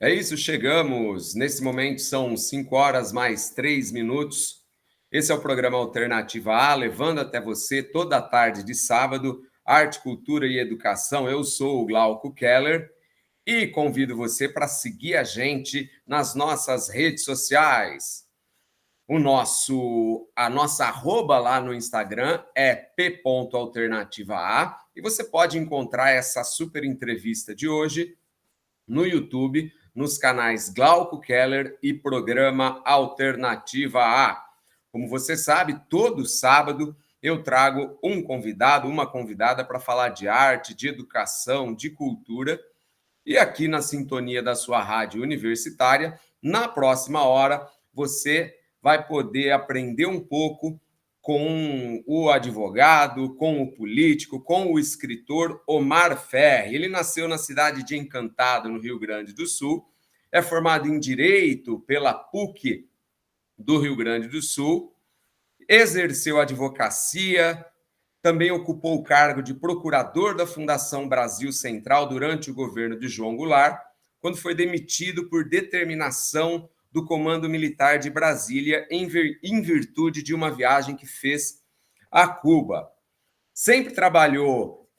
É isso, chegamos. Nesse momento são 5 horas mais 3 minutos. Esse é o programa Alternativa A, levando até você toda a tarde de sábado arte, cultura e educação. Eu sou o Glauco Keller e convido você para seguir a gente nas nossas redes sociais. A nossa arroba lá no Instagram é p.alternativa.a e você pode encontrar essa super entrevista de hoje no YouTube, nos canais Glauco Keller e Programa Alternativa A. Como você sabe, todo sábado eu trago um convidado, uma convidada para falar de arte, de educação, de cultura. E aqui na sintonia da sua rádio universitária, na próxima hora, você vai poder aprender um pouco com o advogado, com o político, com o escritor Omar Ferri. Ele nasceu na cidade de Encantado, no Rio Grande do Sul, é formado em Direito pela PUC do Rio Grande do Sul, exerceu advocacia, também ocupou o cargo de procurador da Fundação Brasil Central durante o governo de João Goulart, quando foi demitido por determinação do Comando Militar de Brasília em virtude de uma viagem que fez a Cuba. Sempre trabalhou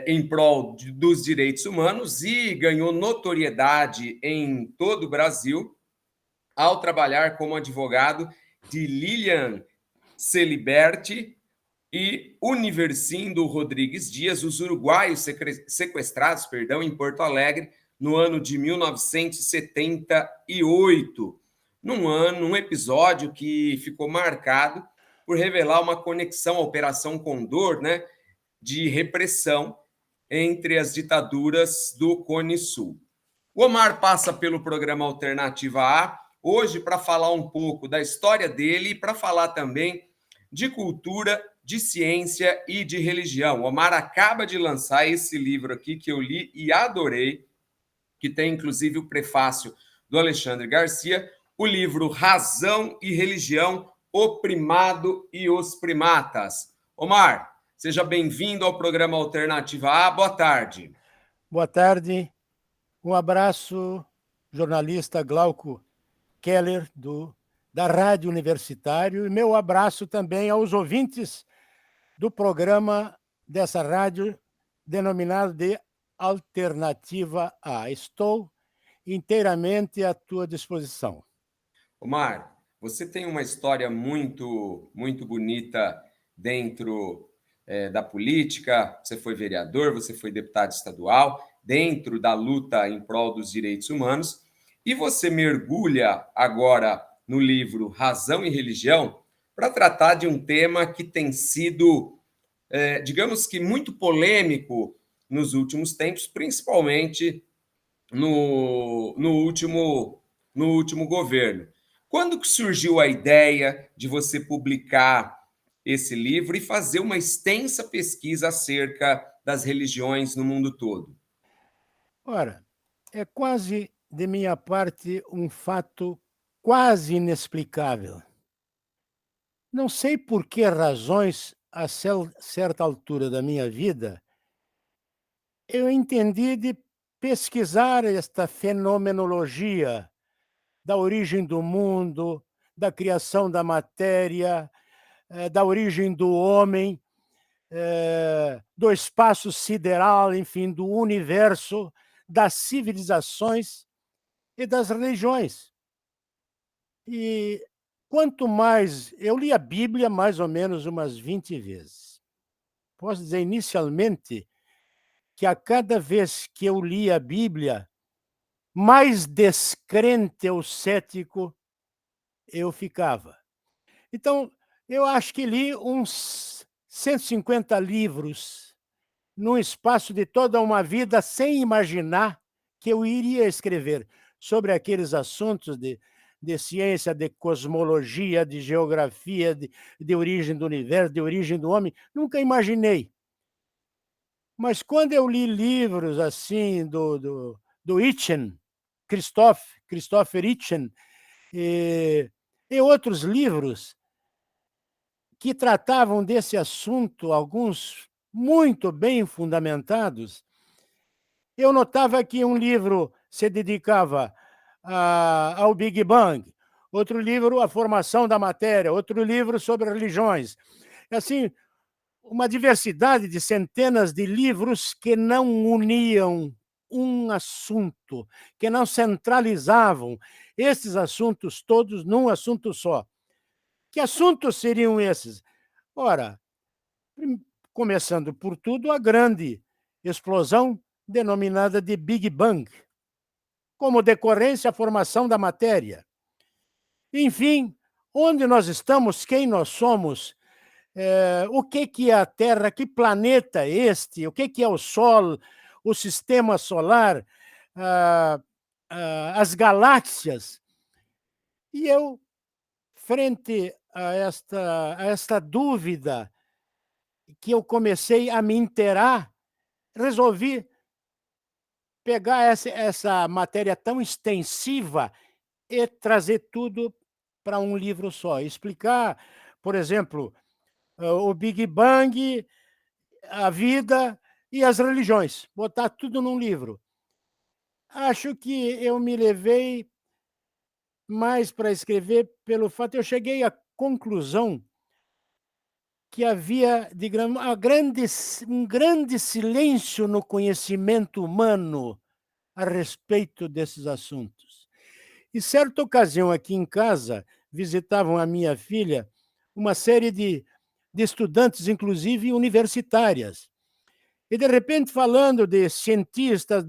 em prol dos direitos humanos e ganhou notoriedade em todo o Brasil ao trabalhar como advogado de Lilian Celiberti e Universindo Rodrigues Dias, os uruguaios sequestrados, em Porto Alegre, no ano de 1978. Num episódio que ficou marcado por revelar uma conexão à Operação Condor, né, de repressão entre as ditaduras do Cone Sul. O Omar passa pelo programa Alternativa A, hoje para falar um pouco da história dele e para falar também de cultura, de ciência e de religião. O Omar acaba de lançar esse livro aqui que eu li e adorei, que tem inclusive o prefácio do Alexandre Garcia, o livro Razão e Religião, o Primado e os Primatas. Omar, seja bem-vindo ao programa Alternativa A. Boa tarde. Boa tarde. Um abraço, jornalista Glauco Keller, da Rádio Universitário, e meu abraço também aos ouvintes do programa dessa rádio, denominado de Alternativa A. Estou inteiramente à tua disposição. Omar, você tem uma história muito, muito bonita dentro da política. Você foi vereador, você foi deputado estadual, dentro da luta em prol dos direitos humanos. E você mergulha agora no livro Razão e Religião para tratar de um tema que tem sido, digamos que, muito polêmico nos últimos tempos, principalmente no último governo. Quando que surgiu a ideia de você publicar esse livro e fazer uma extensa pesquisa acerca das religiões no mundo todo? Ora, é quase, de minha parte, um fato quase inexplicável. Não sei por que razões, a certa altura da minha vida, eu entendi de pesquisar esta fenomenologia da origem do mundo, da criação da matéria, da origem do homem, do espaço sideral, enfim, do universo, das civilizações e das religiões. E quanto mais... Eu li a Bíblia mais ou menos umas 20 vezes. Posso dizer, inicialmente, que a cada vez que eu li a Bíblia, mais descrente ou cético eu ficava. Então, eu acho que li uns 150 livros num espaço de toda uma vida, sem imaginar que eu iria escrever sobre aqueles assuntos de ciência, de cosmologia, de geografia, de origem do universo, de origem do homem. Nunca imaginei. Mas quando eu li livros assim do Hitchen, Christopher Hitchen, e outros livros que tratavam desse assunto, alguns muito bem fundamentados, eu notava que um livro se dedicava ao Big Bang, outro livro, A Formação da Matéria, outro livro sobre religiões. Assim, uma diversidade de centenas de livros que não uniam um assunto, que não centralizavam esses assuntos todos num assunto só. Que assuntos seriam esses? Ora, começando por tudo, a grande explosão denominada de Big Bang, como decorrência a formação da matéria. Enfim, onde nós estamos, quem nós somos, o que é a Terra, que planeta é este, o que é o Sol, o sistema solar, as galáxias. E eu, frente a esta dúvida que eu comecei a me inteirar, resolvi pegar essa matéria tão extensiva e trazer tudo para um livro só. Explicar, por exemplo, o Big Bang, a vida e as religiões. Botar tudo num livro. Acho que eu me levei mais para escrever pelo fato, eu cheguei à conclusão que havia, digamos, um grande silêncio no conhecimento humano a respeito desses assuntos. E certa ocasião, aqui em casa, visitavam a minha filha uma série de estudantes, inclusive universitárias. E, de repente, falando de cientistas,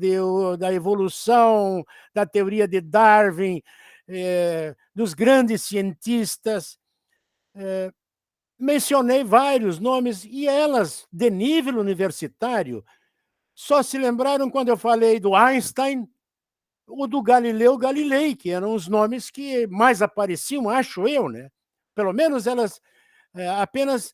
da evolução, da teoria de Darwin, dos grandes cientistas, mencionei vários nomes e elas, de nível universitário, só se lembraram quando eu falei do Einstein ou do Galileu Galilei, que eram os nomes que mais apareciam, acho eu, né? Pelo menos elas apenas.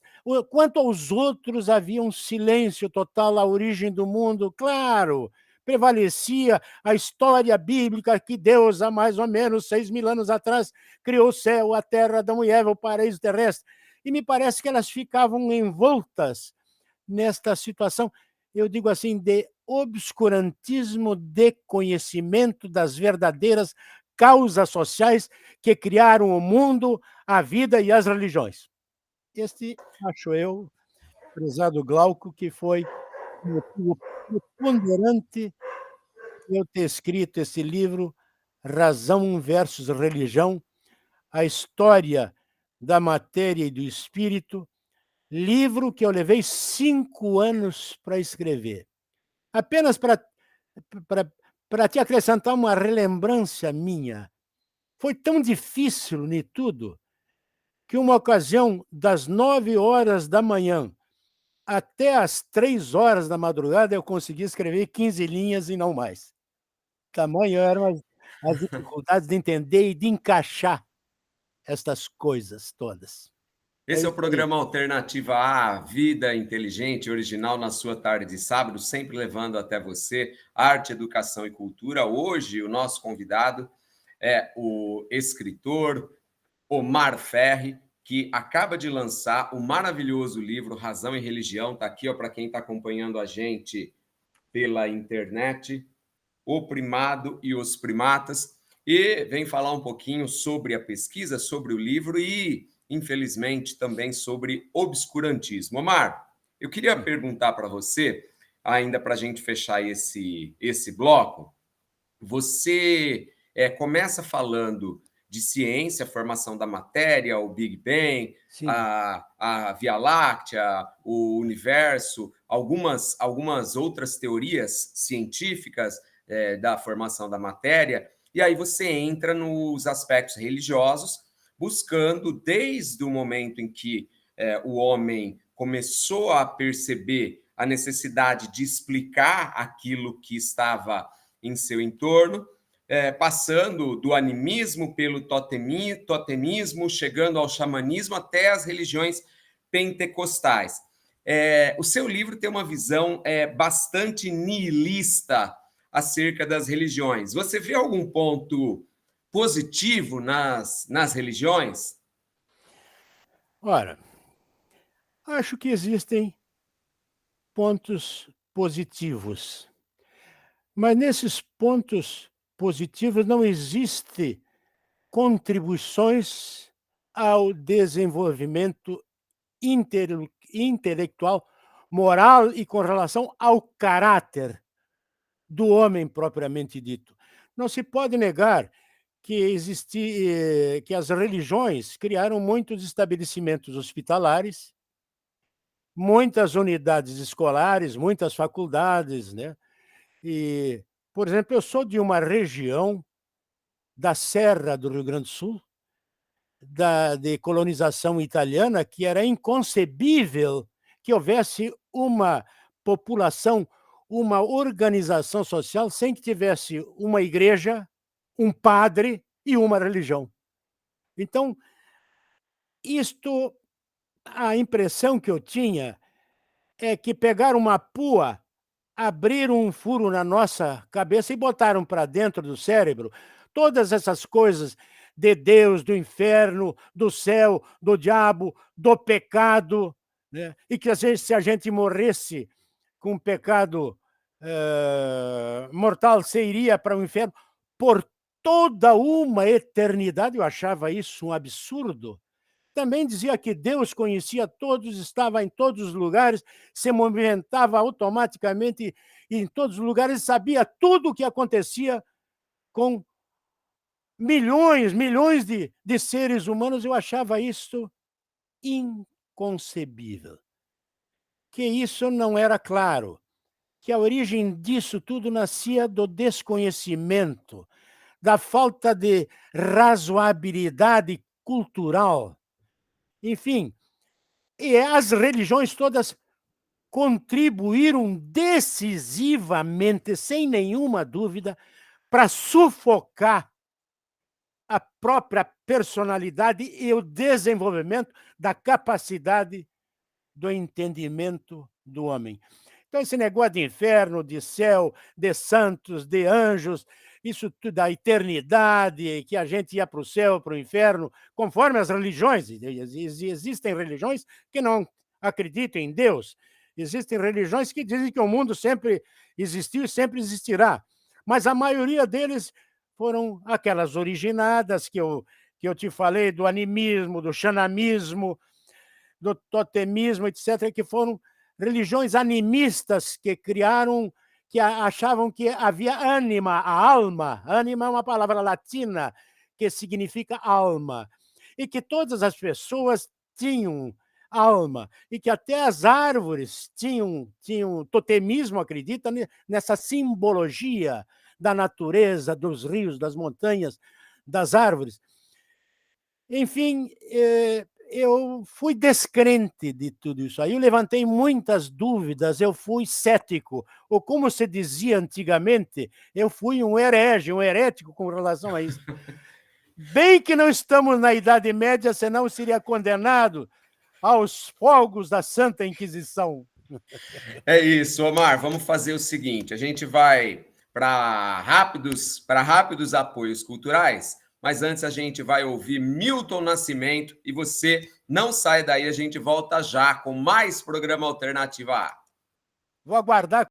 Quanto aos outros, havia um silêncio total, a origem do mundo, claro. Prevalecia a história bíblica que Deus, há mais ou menos 6.000 anos atrás, criou o céu, a terra, Adão e Eva, o paraíso terrestre. E me parece que elas ficavam envoltas nesta situação, eu digo assim, de obscurantismo de conhecimento das verdadeiras causas sociais que criaram o mundo, a vida e as religiões. Este, acho eu, prezado Glauco, que foi o motivo preponderante de eu ter escrito esse livro, Razão versus Religião, a história da matéria e do espírito, livro que eu levei 5 anos para escrever. Apenas para te acrescentar uma relembrança minha. Foi tão difícil de tudo que uma ocasião, das 9 horas da manhã até as 3 horas da madrugada, eu consegui escrever 15 linhas e não mais. Tamanho eram as dificuldades de entender e de encaixar estas coisas todas. Esse é o isso aí. programa Alternativa A, Vida Inteligente, original na sua tarde de sábado, sempre levando até você arte, educação e cultura. Hoje, o nosso convidado é o escritor Omar Ferri, que acaba de lançar o maravilhoso livro Razão e Religião. Está aqui para quem está acompanhando a gente pela internet, O Primado e os Primatas. E vem falar um pouquinho sobre a pesquisa, sobre o livro e, infelizmente, também sobre obscurantismo. Omar, eu queria perguntar para você, ainda para a gente fechar esse bloco, você começa falando de ciência, formação da matéria, o Big Bang, a Via Láctea, o universo, algumas outras teorias científicas da formação da matéria, e aí você entra nos aspectos religiosos, buscando, desde o momento em que o homem começou a perceber a necessidade de explicar aquilo que estava em seu entorno, passando do animismo pelo totemismo, chegando ao xamanismo até as religiões pentecostais. O seu livro tem uma visão bastante nihilista acerca das religiões. Você vê algum ponto positivo nas religiões? Ora, acho que existem pontos positivos, mas nesses pontos positivos, não existe contribuições ao desenvolvimento intelectual, moral e com relação ao caráter do homem propriamente dito. Não se pode negar que as religiões criaram muitos estabelecimentos hospitalares, muitas unidades escolares, muitas faculdades, né? E, por exemplo, eu sou de uma região da Serra do Rio Grande do Sul, de colonização italiana, que era inconcebível que houvesse uma população, uma organização social sem que tivesse uma igreja, um padre e uma religião. Então, a impressão que eu tinha é que pegaram uma pua, abriram um furo na nossa cabeça e botaram para dentro do cérebro todas essas coisas de Deus, do inferno, do céu, do diabo, do pecado, né? E que se a gente morresse com um pecado mortal, você iria para o inferno por toda uma eternidade. Eu achava isso um absurdo. Também dizia que Deus conhecia todos, estava em todos os lugares, se movimentava automaticamente em todos os lugares, sabia tudo o que acontecia com milhões de seres humanos. Eu achava isso inconcebível. Que isso não era claro, que a origem disso tudo nascia do desconhecimento, da falta de razoabilidade cultural. Enfim, e as religiões todas contribuíram decisivamente, sem nenhuma dúvida, para sufocar a própria personalidade e o desenvolvimento da capacidade do entendimento do homem. Então, esse negócio de inferno, de céu, de santos, de anjos, isso tudo da eternidade, que a gente ia para o céu, para o inferno, conforme as religiões. Existem religiões que não acreditam em Deus. Existem religiões que dizem que o mundo sempre existiu e sempre existirá. Mas a maioria deles foram aquelas originadas que eu te falei, do animismo, do xanamismo, do totemismo, etc., que foram religiões animistas que criaram, que achavam que havia ânima, a alma. Ânima é uma palavra latina que significa alma. E que todas as pessoas tinham alma. E que até as árvores tinham totemismo, acredita, nessa simbologia da natureza, dos rios, das montanhas, das árvores. Enfim, eu fui descrente de tudo isso aí, eu levantei muitas dúvidas, eu fui cético, ou como se dizia antigamente, eu fui um herege, um herético com relação a isso. Bem que não estamos na Idade Média, senão seria condenado aos fogos da Santa Inquisição. É isso, Omar. Vamos fazer o seguinte: a gente vai para rápidos apoios culturais, mas antes a gente vai ouvir Milton Nascimento e você não sai daí, a gente volta já com mais programa Alternativa A. Vou aguardar